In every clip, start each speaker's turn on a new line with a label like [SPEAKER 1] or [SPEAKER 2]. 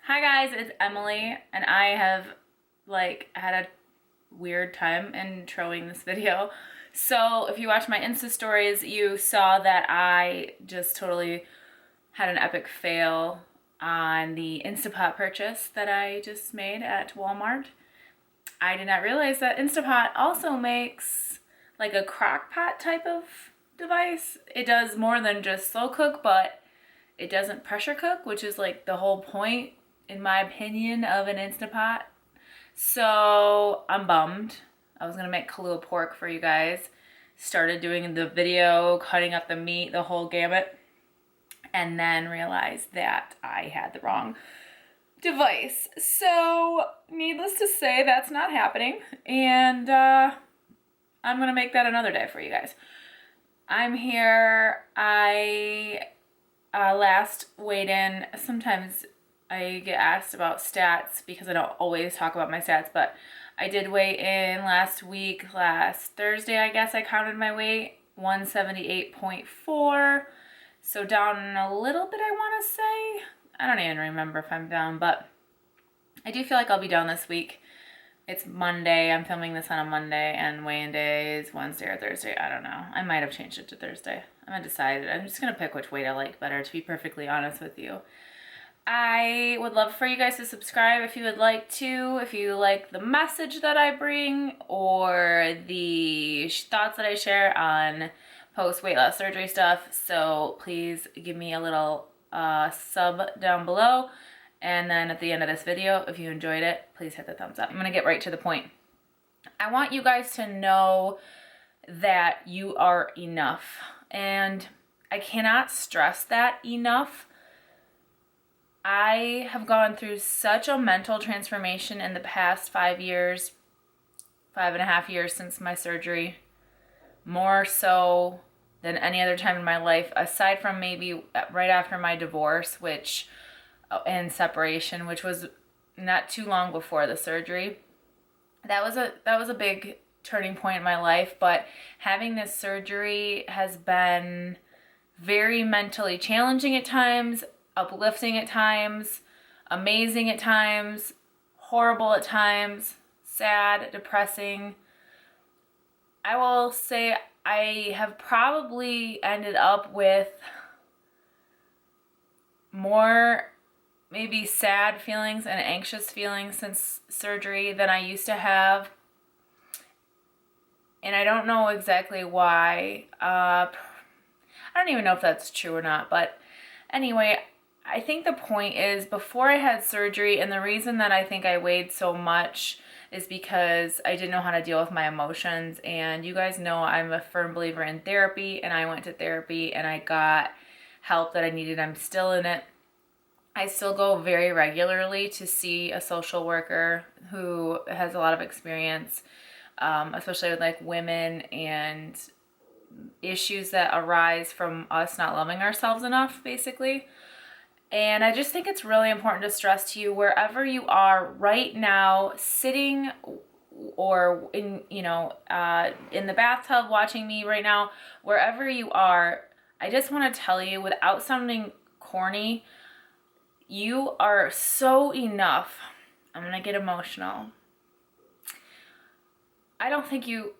[SPEAKER 1] Hi guys, it's Emily, and I have had a weird time introing this video. So if you watch my Insta stories, you saw that I just totally had an epic fail on the Instapot purchase that I just made at Walmart. I did not realize that Instapot also makes like a crock pot type of device. It does more than just slow cook, but it doesn't pressure cook, which is like the whole point, in my opinion, of an Instapot. So I'm bummed. I was gonna make Kahlua pork for you guys. Started doing the video, cutting up the meat, the whole gamut, and then realized that I had the wrong device. So needless to say, that's not happening, and I'm gonna make that another day for you guys. I'm here. I last weighed in. Sometimes I get asked about stats because I don't always talk about my stats, but I did weigh in last Thursday, I guess I counted my weight, 178.4. So down a little bit, I want to say. I don't even remember if I'm down, but I do feel like I'll be down this week. It's Monday. I'm filming this on a Monday, and weigh-in day is Wednesday or Thursday. I don't know. I might have changed it to Thursday. I'm undecided. I'm just going to pick which weight I like better, to be perfectly honest with you. I would love for you guys to subscribe if you would like to, if you like the message that I bring or the thoughts that I share on post-weight loss surgery stuff. So please give me a little sub down below. And then at the end of this video, if you enjoyed it, please hit the thumbs up. I'm gonna get right to the point. I want you guys to know that you are enough. And I cannot stress that enough. I have gone through such a mental transformation in the past 5 years, 5.5 years since my surgery, more so than any other time in my life, aside from maybe right after my divorce, and separation, which was not too long before the surgery. That was a big turning point in my life, but having this surgery has been very mentally challenging at times, uplifting at times, amazing at times, horrible at times, sad, depressing. I will say I have probably ended up with more maybe sad feelings and anxious feelings since surgery than I used to have. And I don't know exactly why. I don't even know if that's true or not, but anyway, I think the point is, before I had surgery, and the reason that I think I weighed so much is because I didn't know how to deal with my emotions. And you guys know I'm a firm believer in therapy, and I went to therapy and I got help that I needed. I'm still in it. I still go very regularly to see a social worker who has a lot of experience, especially with like women and issues that arise from us not loving ourselves enough, basically. And I just think it's really important to stress to you, wherever you are right now, sitting or in the bathtub watching me right now, wherever you are, I just want to tell you, without sounding corny, you are so enough. I'm gonna get emotional. I don't think you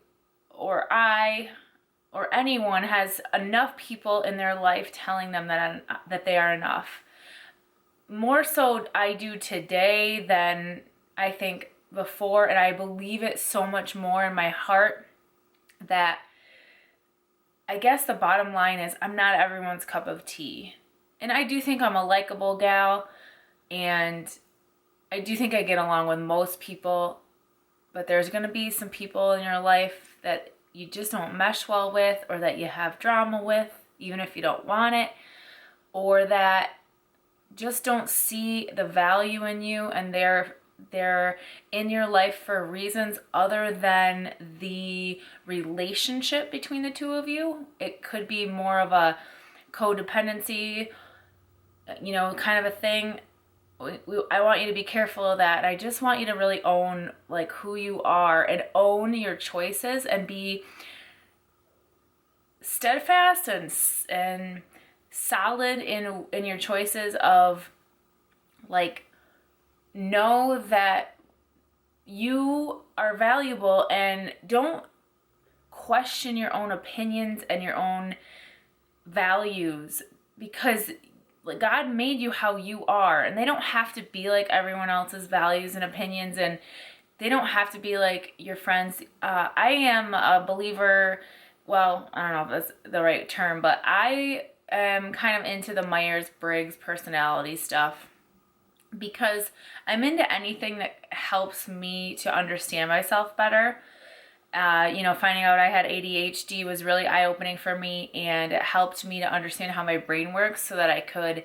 [SPEAKER 1] or I or anyone has enough people in their life telling them that they are enough. More so I do today than I think before, and I believe it so much more in my heart that I guess the bottom line is I'm not everyone's cup of tea. And I do think I'm a likable gal, and I do think I get along with most people, but there's going to be some people in your life that you just don't mesh well with, or that you have drama with, even if you don't want it, or that just don't see the value in you, and they're in your life for reasons other than the relationship between the two of you. It could be more of a codependency, kind of a thing. I want you to be careful of that. I just want you to really own like who you are and own your choices, and be steadfast and solid in your choices of like know that you are valuable, and don't question your own opinions and your own values, because God made you how you are, and they don't have to be like everyone else's values and opinions, and they don't have to be like your friends. I am a believer, well, I don't know if that's the right term, but I am kind of into the Myers-Briggs personality stuff, because I'm into anything that helps me to understand myself better. Finding out I had ADHD was really eye-opening for me, and it helped me to understand how my brain works so that I could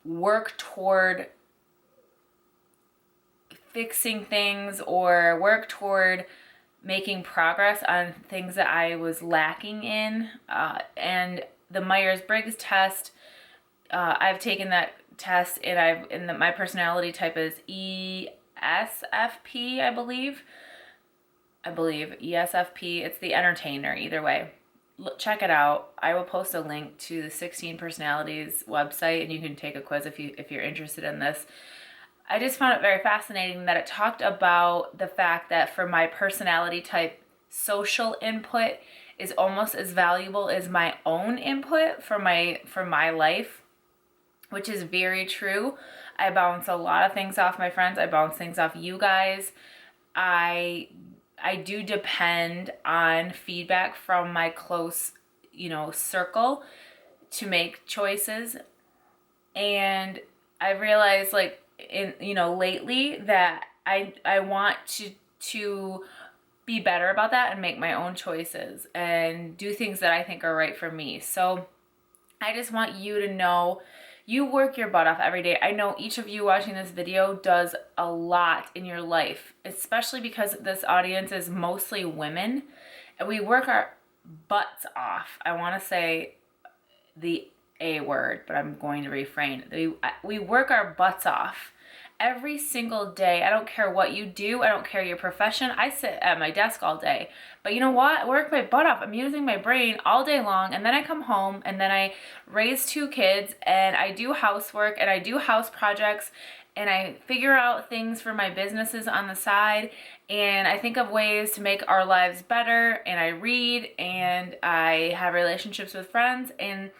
[SPEAKER 1] work toward fixing things or work toward making progress on things that I was lacking in. And the Myers-Briggs test, I've taken that test, and my personality type is ESFP, I believe ESFP. It's the entertainer, either way. Check it out. I will post a link to the 16 personalities website, and you can take a quiz if you're interested in this. I just found it very fascinating that it talked about the fact that for my personality type, social input is almost as valuable as my own input for my life, which is very true. I bounce a lot of things off my friends. I bounce things off you guys. I do depend on feedback from my close, circle to make choices. And I realized, lately, that I want to be better about that and make my own choices and do things that I think are right for me. So I just want you to know you work your butt off every day. I know each of you watching this video does a lot in your life, especially because this audience is mostly women, and we work our butts off. I want to say the A word, but I'm going to refrain. We work our butts off every single day. I don't care what you do. I don't care your profession. I sit at my desk all day. But you know what? I work my butt off. I'm using my brain all day long, and then I come home, and then I raise 2 kids, and I do housework, and I do house projects, and I figure out things for my businesses on the side, and I think of ways to make our lives better, and I read, and I have relationships with friends, and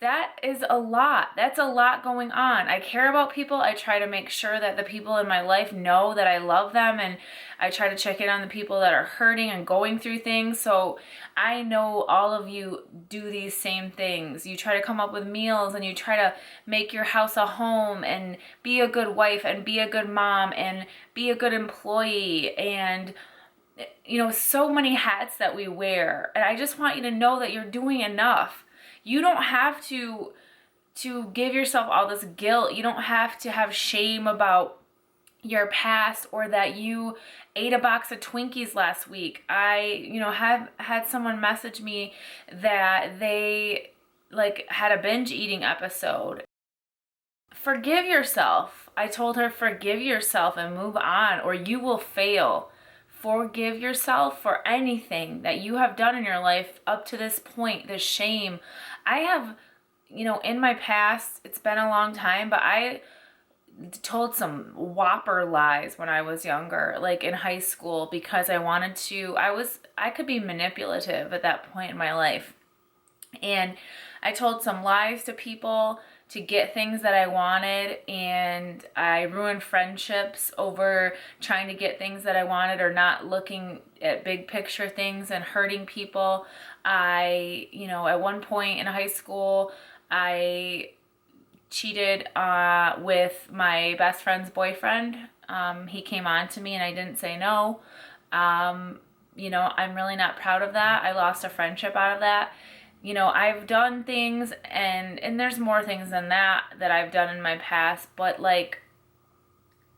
[SPEAKER 1] that is a lot. That's a lot going on. I care about people. I try to make sure that the people in my life know that I love them, and I try to check in on the people that are hurting and going through things. So I know all of you do these same things. You try to come up with meals, and you try to make your house a home, and be a good wife, and be a good mom, and be a good employee, and so many hats that we wear. And I just want you to know that you're doing enough. You don't have to give yourself all this guilt. You don't have to have shame about your past, or that you ate a box of Twinkies last week. I, have had someone message me that they had a binge eating episode. Forgive yourself. I told her, forgive yourself and move on, or you will fail. Forgive yourself for anything that you have done in your life up to this point, the shame. I have, in my past, it's been a long time, but I told some whopper lies when I was younger, like in high school, because I could be manipulative at that point in my life. And I told some lies to people to get things that I wanted, and I ruined friendships over trying to get things that I wanted, or not looking at big picture things, and hurting people. At one point in high school, I cheated with my best friend's boyfriend. He came on to me, and I didn't say no. I'm really not proud of that. I lost a friendship out of that. I've done things, and there's more things than that I've done in my past, but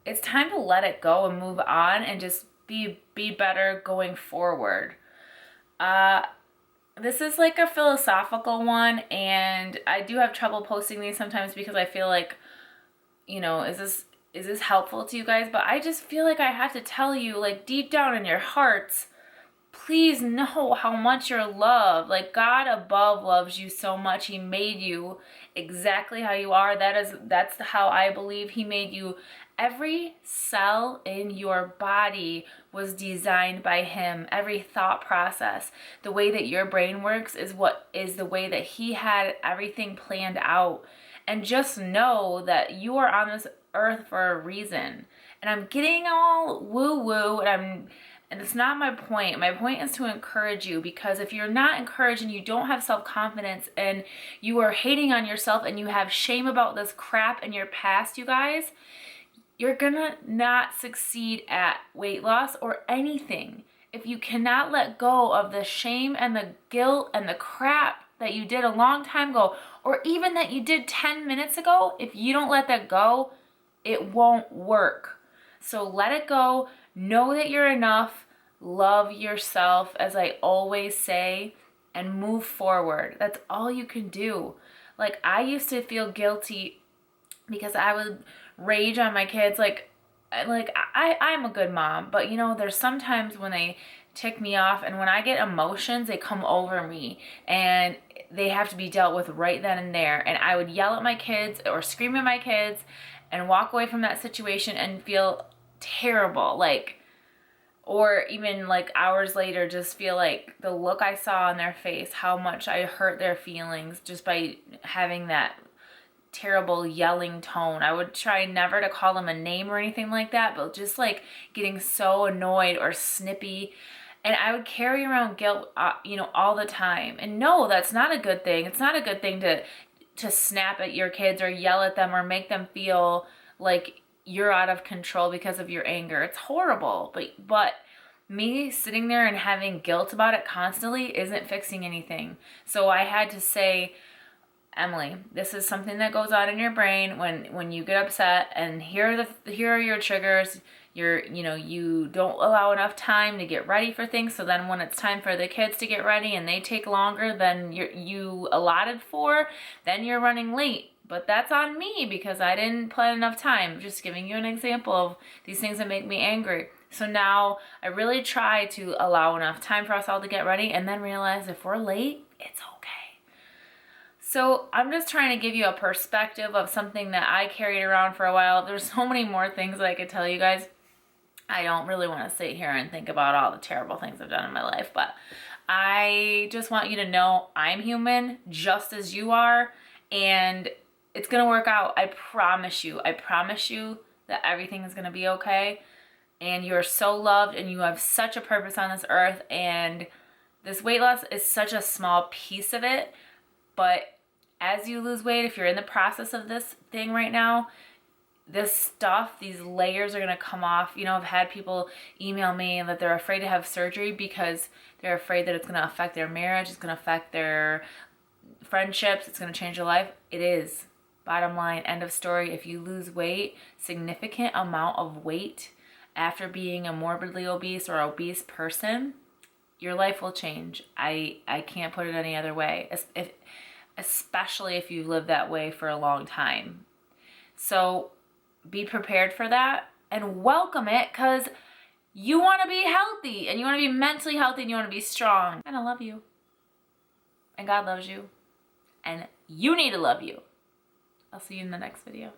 [SPEAKER 1] it's time to let it go and move on, and just be better going forward. This is a philosophical one, and I do have trouble posting these sometimes because I feel is this helpful to you guys? But I just feel like I have to tell you, deep down in your hearts, please know how much you're loved. Like, God above loves you so much. He made you exactly how you are. That's how I believe He made you. Every cell in your body was designed by Him. Every thought process, the way that your brain works is the way that He had everything planned out. And just know that you are on this earth for a reason. And I'm getting all woo-woo, and it's not my point. My point is to encourage you, because if you're not encouraged and you don't have self-confidence and you are hating on yourself and you have shame about this crap in your past, you guys, you're gonna not succeed at weight loss or anything. If you cannot let go of the shame and the guilt and the crap that you did a long time ago, or even that you did 10 minutes ago, if you don't let that go, it won't work. So let it go. Know that you're enough. Love yourself, as I always say, and move forward. That's all you can do. Like, I used to feel guilty because I would rage on my kids. I'm a good mom, but there's sometimes when they tick me off, and when I get emotions, they come over me and they have to be dealt with right then and there. And I would yell at my kids or scream at my kids and walk away from that situation and feel terrible, or even hours later, just feel like the look I saw on their face, how much I hurt their feelings just by having that terrible yelling tone. I would try never to call them a name or anything like that, but just getting so annoyed or snippy. And I would carry around guilt, all the time. And no, that's not a good thing. It's not a good thing to snap at your kids or yell at them or make them feel like you're out of control because of your anger. It's horrible. But me sitting there and having guilt about it constantly isn't fixing anything. So I had to say, Emily, this is something that goes on in your brain when you get upset, and here are your triggers. You don't allow enough time to get ready for things. So then when it's time for the kids to get ready and they take longer than you allotted for, then you're running late. But that's on me because I didn't plan enough time. Just giving you an example of these things that make me angry. So now I really try to allow enough time for us all to get ready, and then realize if we're late, it's okay. So I'm just trying to give you a perspective of something that I carried around for a while. There's so many more things that I could tell you guys. I don't really want to sit here and think about all the terrible things I've done in my life, but I just want you to know I'm human just as you are, and it's going to work out. I promise you. I promise you that everything is going to be okay, and you're so loved, and you have such a purpose on this earth, and this weight loss is such a small piece of it. But as you lose weight, if you're in the process of this thing right now, this stuff, these layers are going to come off. I've had people email me that they're afraid to have surgery because they're afraid that it's going to affect their marriage, it's going to affect their friendships, it's going to change their life. It is. Bottom line, end of story. If you lose weight, significant amount of weight after being a morbidly obese or obese person, your life will change. I can't put it any other way, especially if you've lived that way for a long time. So be prepared for that and welcome it, because you want to be healthy, and you want to be mentally healthy, and you want to be strong. And I love you. And God loves you. And you need to love you. I'll see you in the next video.